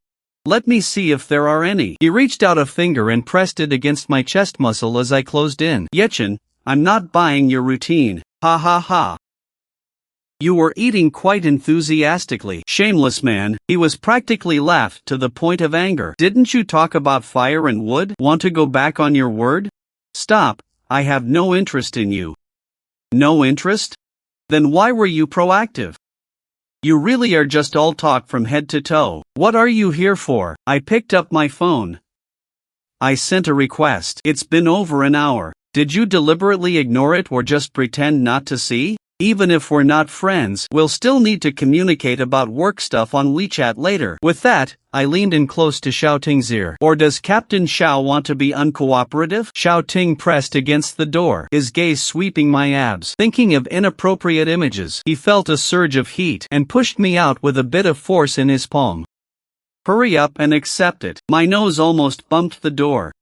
Let me see if there are any. He reached out a finger and pressed it against my chest muscle as I closed in. Yechen, I'm not buying your routine. Ha ha ha. You were eating quite enthusiastically. Shameless man. He was practically laughed to the point of anger. Didn't you talk about fire and wood? Want to go back on your word? Stop, I have no interest in you. No interest? Then why were you proactive? You really are just all talk from head to toe. What are you here for? I picked up my phone. I sent a request. It's been over an hour. Did you deliberately ignore it or just pretend not to see? Even if we're not friends, we'll still need to communicate about work stuff on WeChat later. With that, I leaned in close to Xiao Ting's ear. Or does Captain Xiao want to be uncooperative? Xiao Ting pressed against the door, his gaze sweeping my abs. Thinking of inappropriate images, he felt a surge of heat and pushed me out with a bit of force in his palm. Hurry up and accept it. My nose almost bumped the door.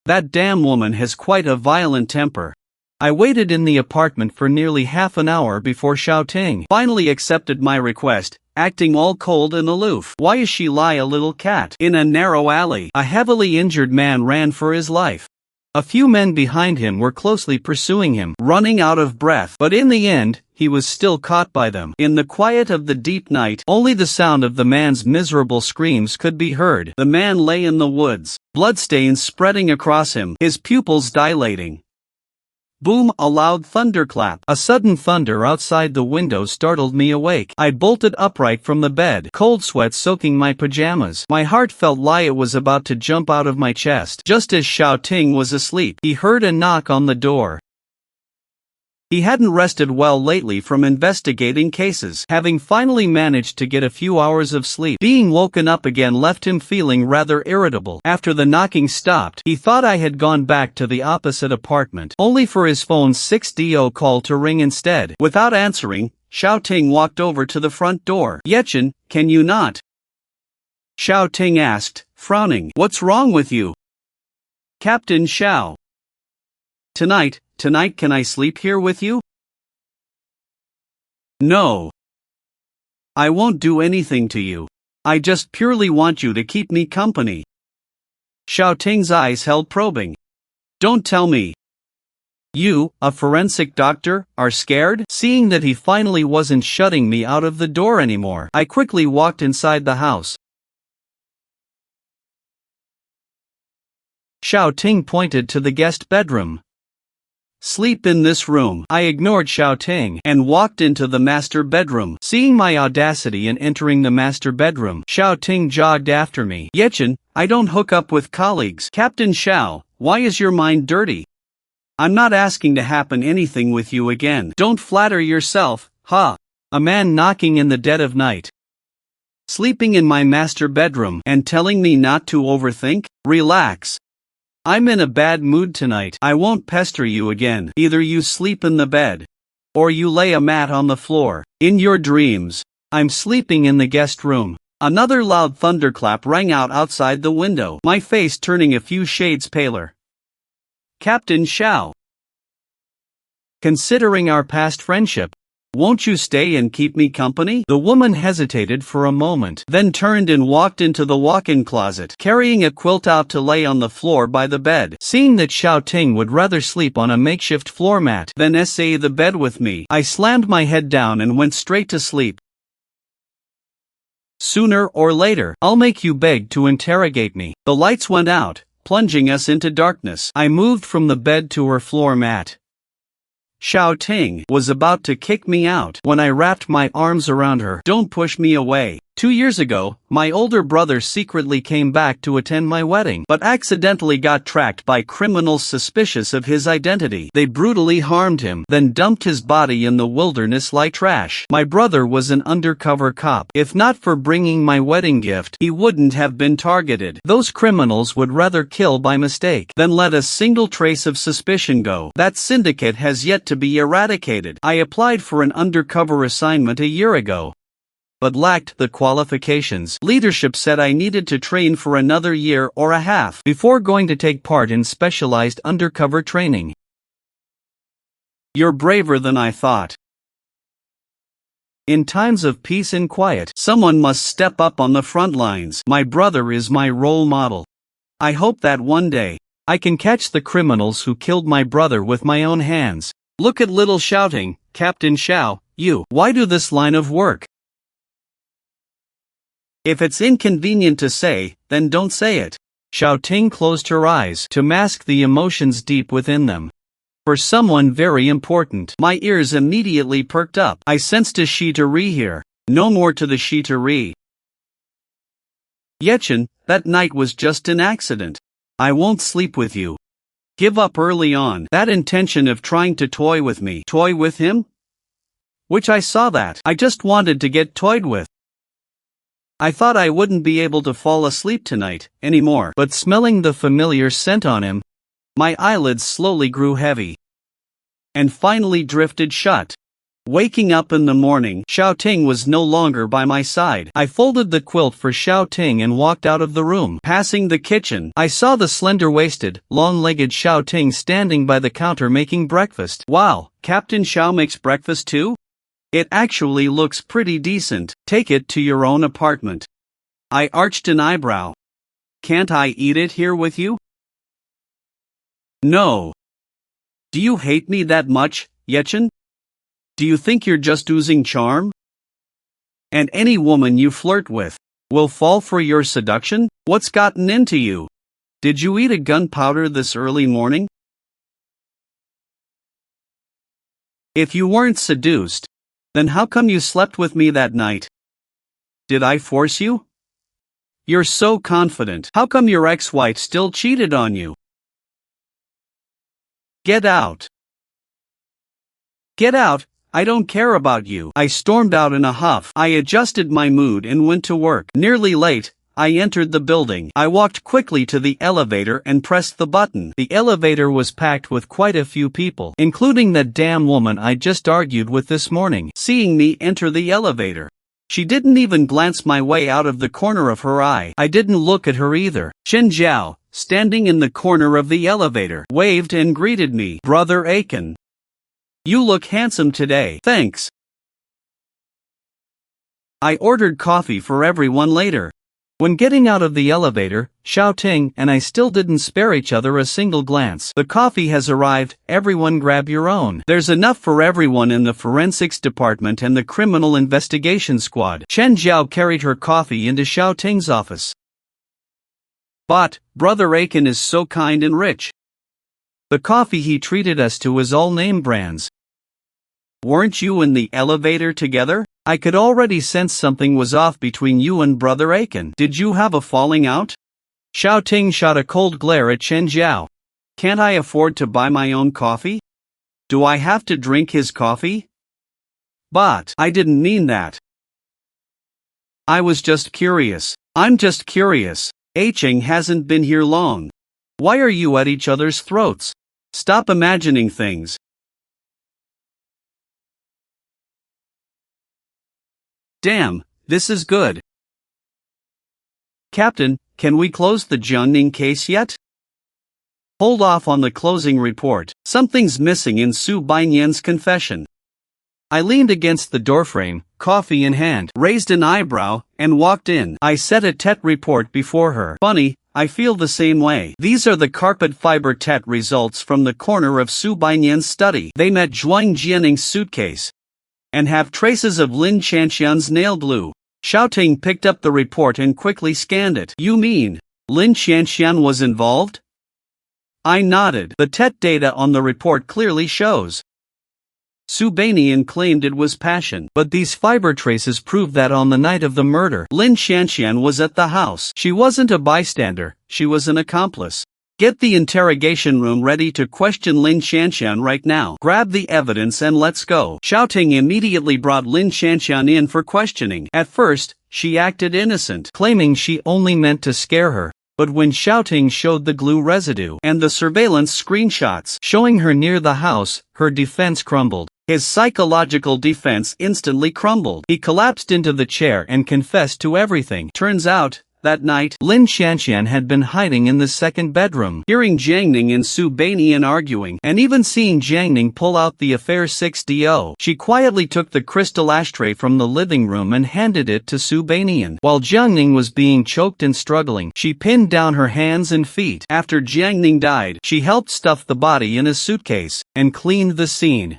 That damn woman has quite a violent temper. I waited in the apartment for nearly half an hour before Xiao Ting finally accepted my request, acting all cold and aloof. Why is she like a little cat? In a narrow alley, a heavily injured man ran for his life. A few men behind him were closely pursuing him, running out of breath, but in the end, he was still caught by them. In the quiet of the deep night, only the sound of the man's miserable screams could be heard. The man lay in the woods, bloodstains spreading across him, his pupils dilating. Boom! A loud thunderclap. A sudden thunder outside the window startled me awake. I bolted upright from the bed, cold sweat soaking my pajamas. My heart felt like it was about to jump out of my chest. Just as Xiao Ting was asleep, he heard a knock on the door. He hadn't rested well lately from investigating cases. Having finally managed to get a few hours of sleep, being woken up again left him feeling rather irritable. After the knocking stopped, he thought I had gone back to the opposite apartment, only for his phone's 6DO call to ring instead. Without answering, Xiao Ting walked over to the front door. Yechen, can you not? Xiao Ting asked, frowning. What's wrong with you? Captain Xiao. Tonight can I sleep here with you? No. I won't do anything to you. I just purely want you to keep me company. Xiao Ting's eyes held probing. Don't tell me. You, a forensic doctor, are scared? Seeing that he finally wasn't shutting me out of the door anymore, I quickly walked inside the house. Xiao Ting pointed to the guest bedroom. Sleep in this room. I ignored Xiao Ting and walked into the master bedroom. Seeing my audacity in entering the master bedroom, Xiao Ting jogged after me. Yechen, I don't hook up with colleagues. Captain Xiao, why is your mind dirty? I'm not asking to happen anything with you again. Don't flatter yourself, huh? A man knocking in the dead of night. Sleeping in my master bedroom and telling me not to overthink? Relax. I'm in a bad mood tonight. I won't pester you again. Either you sleep in the bed, or you lay a mat on the floor. In your dreams, I'm sleeping in the guest room. Another loud thunderclap rang out outside the window, my face turning a few shades paler. Captain Xiao. Considering our past friendship, won't you stay and keep me company? The woman hesitated for a moment, then turned and walked into the walk-in closet, carrying a quilt out to lay on the floor by the bed. Seeing that Xiao Ting would rather sleep on a makeshift floor mat than essay the bed with me, I slammed my head down and went straight to sleep. Sooner or later, I'll make you beg to interrogate me. The lights went out, plunging us into darkness. I moved from the bed to her floor mat. Xiao Ting was about to kick me out when I wrapped my arms around her. Don't push me away. 2 years ago, my older brother secretly came back to attend my wedding, but accidentally got tracked by criminals suspicious of his identity. They brutally harmed him, then dumped his body in the wilderness like trash. My brother was an undercover cop. If not for bringing my wedding gift, he wouldn't have been targeted. Those criminals would rather kill by mistake than let a single trace of suspicion go. That syndicate has yet to be eradicated. I applied for an undercover assignment a year ago, but lacked the qualifications. Leadership said I needed to train for another year or a half before going to take part in specialized undercover training. You're braver than I thought. In times of peace and quiet, someone must step up on the front lines. My brother is my role model. I hope that one day, I can catch the criminals who killed my brother with my own hands. Look at little shouting, Captain Xiao, you. Why do this line of work? If it's inconvenient to say, then don't say it. Xiao Ting closed her eyes to mask the emotions deep within them. For someone very important. My ears immediately perked up. I sensed a shitari here. No more to the shitari. Yechen, that night was just an accident. I won't sleep with you. Give up early on. That intention of trying to toy with me. Toy with him? Which I saw that. I just wanted to get toyed with. I thought I wouldn't be able to fall asleep tonight anymore, but smelling the familiar scent on him, my eyelids slowly grew heavy and finally drifted shut. Waking up in the morning, Xiao Ting was no longer by my side. I folded the quilt for Xiao Ting and walked out of the room. Passing the kitchen, I saw the slender-waisted, long-legged Xiao Ting standing by the counter making breakfast. Wow, Captain Xiao makes breakfast too? It actually looks pretty decent. Take it to your own apartment. I arched an eyebrow. Can't I eat it here with you? No. Do you hate me that much, Yechen? Do you think you're just oozing charm? And any woman you flirt with will fall for your seduction? What's gotten into you? Did you eat a gunpowder this early morning? If you weren't seduced, then how come you slept with me that night? Did I force you? You're so confident. How come your ex-wife still cheated on you? Get out. Get out, I don't care about you. I stormed out in a huff. I adjusted my mood and went to work. Nearly late, I entered the building. I walked quickly to the elevator and pressed the button. The elevator was packed with quite a few people, including that damn woman I just argued with this morning. Seeing me enter the elevator, she didn't even glance my way out of the corner of her eye. I didn't look at her either. Chen Jiao, standing in the corner of the elevator, waved and greeted me. Brother Aiken. You look handsome today. Thanks. I ordered coffee for everyone later. When getting out of the elevator, Xiao Ting and I still didn't spare each other a single glance. The coffee has arrived, everyone grab your own. There's enough for everyone in the forensics department and the criminal investigation squad. Chen Jiao carried her coffee into Xiao Ting's office. But, Brother Aiken is so kind and rich. The coffee he treated us to was all name brands. Weren't you in the elevator together? I could already sense something was off between you and Brother Aiken. Did you have a falling out? Xiao Ting shot a cold glare at Chen Jiao. Can't I afford to buy my own coffee? Do I have to drink his coffee? But I didn't mean that. I was just curious. I'm just curious. Aicheng hasn't been here long. Why are you at each other's throats? Stop imagining things. Damn, this is good. Captain, can we close the Jiangning case yet? Hold off on the closing report. Something's missing in Su Bainian's confession. I leaned against the doorframe, coffee in hand, raised an eyebrow, and walked in. I set a TET report before her. Funny, I feel the same way. These are the carpet fiber TET results from the corner of Su Bainian's study. They met Zhuang Jianning's suitcase and have traces of Lin Qianxian's nail glue. Xiaoting picked up the report and quickly scanned it. You mean Lin Qianxian was involved? I nodded. The TET data on the report clearly shows. Su Bainian claimed it was passion, but these fiber traces prove that on the night of the murder, Lin Qianxian was at the house. She wasn't a bystander, she was an accomplice. Get the interrogation room ready to question Lin Qianxian right now. Grab the evidence and let's go. Xiaoting immediately brought Lin Qianxian in for questioning. At first, she acted innocent, claiming she only meant to scare her. But when Xiaoting showed the glue residue and the surveillance screenshots showing her near the house, her defense crumbled. His psychological defense instantly crumbled. He collapsed into the chair and confessed to everything. Turns out, that night, Lin Qianxian had been hiding in the second bedroom. Hearing Jiangning and Su Bainian arguing, and even seeing Jiangning pull out the Affair 6DO, she quietly took the crystal ashtray from the living room and handed it to Su Bainian. While Jiangning was being choked and struggling, she pinned down her hands and feet. After Jiangning died, she helped stuff the body in a suitcase and cleaned the scene.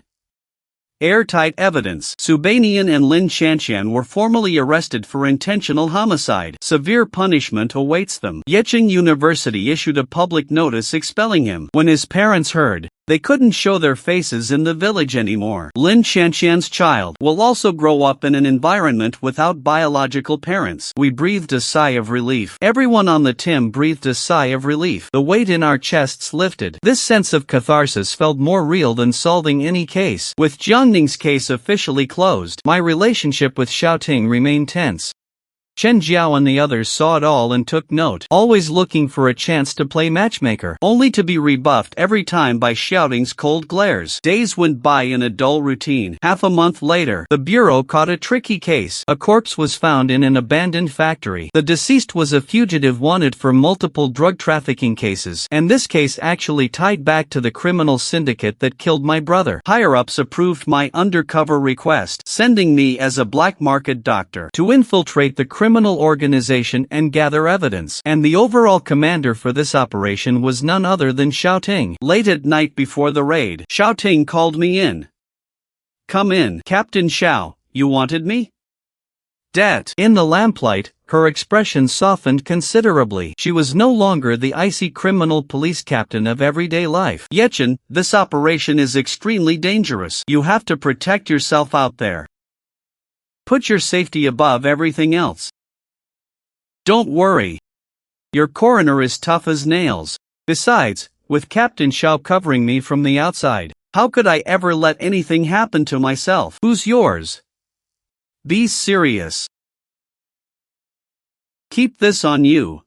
Airtight evidence. Su Bainian and Lin Qianxian were formally arrested for intentional homicide. Severe punishment awaits them. Yeqing University issued a public notice expelling him. When his parents heard, they couldn't show their faces in the village anymore. Lin Qianxian's child will also grow up in an environment without biological parents. We breathed a sigh of relief. Everyone on the team breathed a sigh of relief. The weight in our chests lifted. This sense of catharsis felt more real than solving any case. With Jiangning's case officially closed, my relationship with Xiaoting remained tense. Chen Jiao and the others saw it all and took note, always looking for a chance to play matchmaker, only to be rebuffed every time by Xiaoting's cold glares. Days went by in a dull routine. Half a month later, the bureau caught a tricky case. A corpse was found in an abandoned factory. The deceased was a fugitive wanted for multiple drug trafficking cases, and this case actually tied back to the criminal syndicate that killed my brother. Higher-ups approved my undercover request, sending me as a black market doctor to infiltrate the criminal organization and gather evidence. And the overall commander for this operation was none other than Xiaoting. Late at night before the raid, Xiaoting called me in. Come in, Captain Xiao, you wanted me? Dat. In the lamplight, her expression softened considerably. She was no longer the icy criminal police captain of everyday life. Yechen, this operation is extremely dangerous. You have to protect yourself out there. Put your safety above everything else. Don't worry. Your coroner is tough as nails. Besides, with Captain Xiao covering me from the outside, how could I ever let anything happen to myself? Who's yours? Be serious. Keep this on you.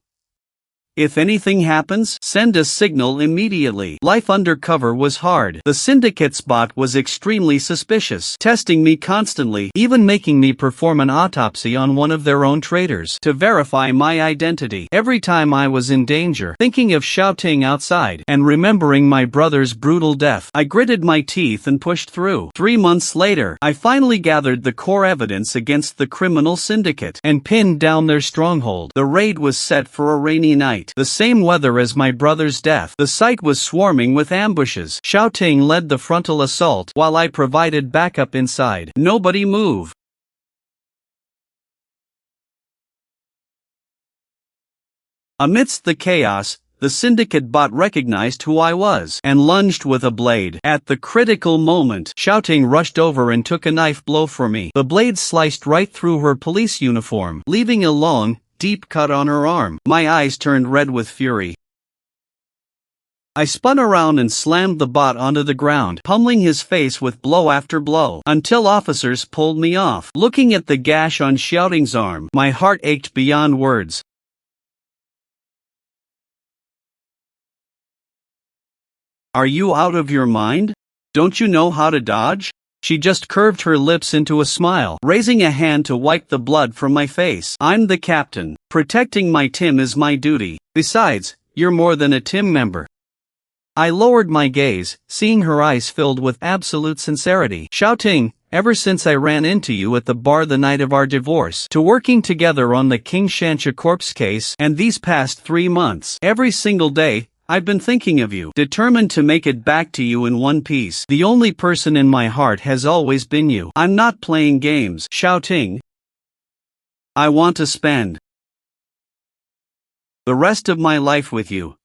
If anything happens, send a signal immediately. Life undercover was hard. The syndicate's bot was extremely suspicious, testing me constantly, even making me perform an autopsy on one of their own traders to verify my identity. Every time I was in danger, thinking of Xiaoting outside and remembering my brother's brutal death, I gritted my teeth and pushed through. 3 months later, I finally gathered the core evidence against the criminal syndicate and pinned down their stronghold. The raid was set for a rainy night. The same weather as my brother's death. The site was swarming with ambushes. Xiaoting led the frontal assault while I provided backup inside. Nobody move. Amidst the chaos, the syndicate bot recognized who I was and lunged with a blade. At the critical moment, Xiaoting rushed over and took a knife blow for me. The blade sliced right through her police uniform, leaving a long, deep cut on her arm. My eyes turned red with fury. I spun around and slammed the bot onto the ground, pummeling his face with blow after blow, until officers pulled me off. Looking at the gash on Xiaoting's arm, my heart ached beyond words. Are you out of your mind? Don't you know how to dodge? She just curved her lips into a smile, raising a hand to wipe the blood from my face. I'm the captain. Protecting my Tim is my duty. Besides, you're more than a Tim member. I lowered my gaze, seeing her eyes filled with absolute sincerity. Shouting, ever since I ran into you at the bar the night of our divorce, to working together on the King Shancha corpse case, and these past 3 months, every single day, I've been thinking of you, determined to make it back to you in one piece. The only person in my heart has always been you. I'm not playing games. Shouting, I want to spend the rest of my life with you.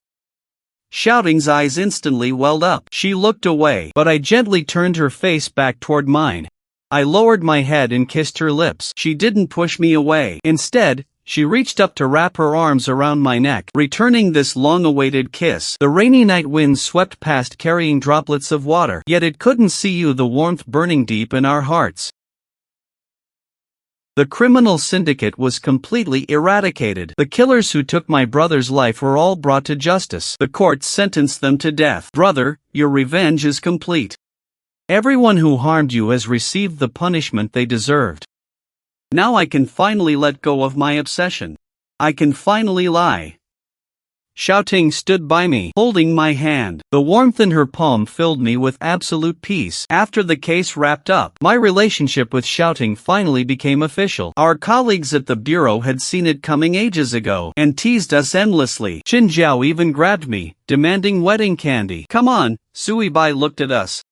Shouting's eyes instantly welled up. She looked away, but I gently turned her face back toward mine. I lowered my head and kissed her lips. She didn't push me away. Instead, she reached up to wrap her arms around my neck, returning this long-awaited kiss. The rainy night wind swept past carrying droplets of water, yet it couldn't see you, the warmth burning deep in our hearts. The criminal syndicate was completely eradicated. The killers who took my brother's life were all brought to justice. The court sentenced them to death. Brother, your revenge is complete. Everyone who harmed you has received the punishment they deserved. Now I can finally let go of my obsession. I can finally lie. Shouting stood by me, holding my hand. The warmth in her palm filled me with absolute peace. After the case wrapped up, my relationship with Shouting finally became official. Our colleagues at the bureau had seen it coming ages ago, and teased us endlessly. Qin Zhao even grabbed me, demanding wedding candy. Come on, Sui Bai looked at us.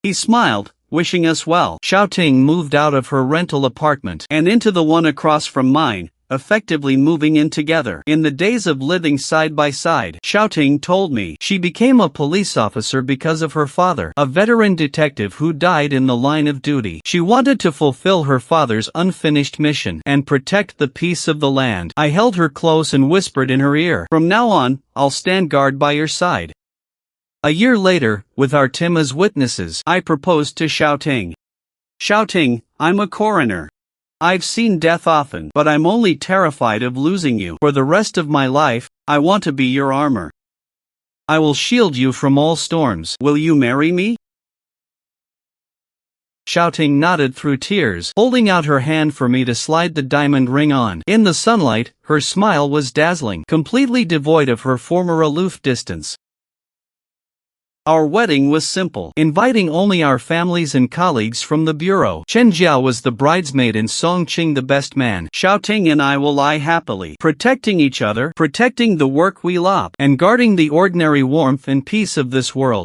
He smiled, wishing us well. Shouting moved out of her rental apartment and into the one across from mine, effectively moving in together. In the days of living side by side, Shouting told me she became a police officer because of her father, a veteran detective who died in the line of duty. She wanted to fulfill her father's unfinished mission and protect the peace of the land. I held her close and whispered in her ear, from now on, I'll stand guard by your side. A year later, with our Tim as witnesses, I proposed to Shouting. Shouting, I'm a coroner. I've seen death often, but I'm only terrified of losing you. For the rest of my life, I want to be your armor. I will shield you from all storms. Will you marry me? Shouting nodded through tears, holding out her hand for me to slide the diamond ring on. In the sunlight, her smile was dazzling, completely devoid of her former aloof distance. Our wedding was simple, inviting only our families and colleagues from the bureau. Chen Jiao was the bridesmaid and Song Qing the best man. Shouting and I will lie happily, protecting each other, protecting the work we love, and guarding the ordinary warmth and peace of this world.